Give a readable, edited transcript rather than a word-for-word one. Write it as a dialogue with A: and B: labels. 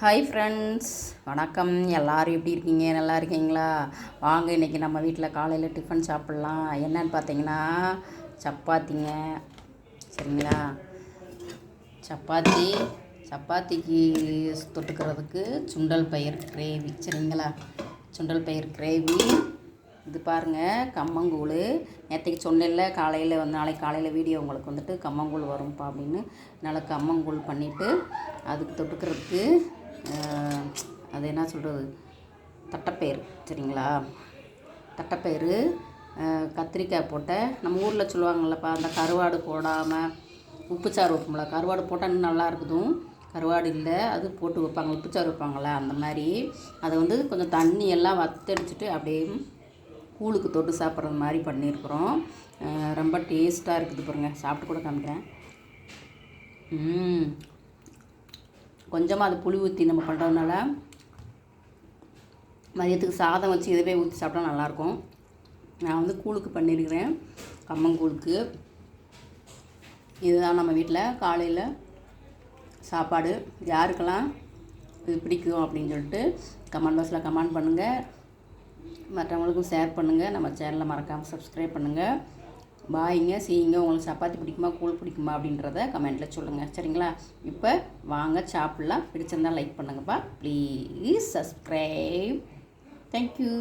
A: Hi friends, வணக்கம். எல்லோரும் எப்படி இருக்கீங்க? நல்லா இருக்கீங்களா? வாங்க இன்றைக்கி நம்ம வீட்டில் காலையில் டிஃபன் சாப்பிட்லாம். என்னன்னு பார்த்தீங்கன்னா சப்பாத்திங்க. சரிங்களா? சப்பாத்திக்கு தொட்டுக்கிறதுக்கு சுண்டல் பயிர் கிரேவி. சரிங்களா? சுண்டல் பயிர் கிரேவி. இது பாருங்கள், கம்மங்கூழ். நேற்றுக்கு சொன்னேன்ல காலையில் நாளைக்கு காலையில் வீடியோ உங்களுக்கு வந்துட்டு கம்மங்கூழ் வரும்ப்பா அப்படின்னு. அதனால் கம்மங்கூழ் பண்ணிவிட்டு அதுக்கு தொட்டுக்கிறதுக்கு அது என்ன சொல்கிறது, தட்டைப்பயிறு. சரிங்களா? தட்டைப்பயிறு கத்திரிக்காய் போட்ட, நம்ம ஊரில் சொல்லுவாங்கள்லப்பா, அந்த கருவாடு போடாமல் உப்புச்சாறு வைப்போம்ல, கருவாடு போட்டால் இன்னும் நல்லா இருக்குதும். கருவாடு இல்லை, அது போட்டு வைப்பாங்க, உப்புச்சாறு வைப்பாங்களே அந்த மாதிரி. அதை வந்து கொஞ்சம் தண்ணி எல்லாம் வத்தடிச்சிட்டு அப்படியே கூழுக்கு தொட்டு சாப்பிட்றது மாதிரி பண்ணியிருக்கிறோம். ரொம்ப டேஸ்ட்டாக இருக்குது பாருங்கள். சாப்பிட்டு கூட காமிக்கிறேன். கொஞ்சமாக அது புளி ஊற்றி நம்ம பண்ணுறதுனால மதியத்துக்கு சாதம் வச்சு இதுவே ஊற்றி சாப்பிட்டா நல்லாயிருக்கும். நான் வந்து கூழுக்கு பண்ணியிருக்கிறேன், கம்மங்கூழுக்கு. இதுதான் நம்ம வீட்டில் காலையில் சாப்பாடு. யாருக்கெல்லாம் இது பிடிக்கும் அப்படின்னு சொல்லிட்டு கமெண்ட் பாக்ஸில் கமெண்ட் பண்ணுங்கள். மற்றவங்களுக்கும் ஷேர் பண்ணுங்கள். நம்ம சேனலை மறக்காமல் சப்ஸ்கிரைப் பண்ணுங்கள். பாய்ங்க, சீங்க. உங்களுக்கு சப்பாத்தி பிடிக்குமா, கூழ் பிடிக்குமா அப்படின்றத கமெண்ட்டில் சொல்லுங்கள். சரிங்களா? இப்போ வாங்க சாப்பிட்லாம். பிடிச்சிருந்தால் லைக் பண்ணுங்கப்பா. Please subscribe. தேங்க்யூ.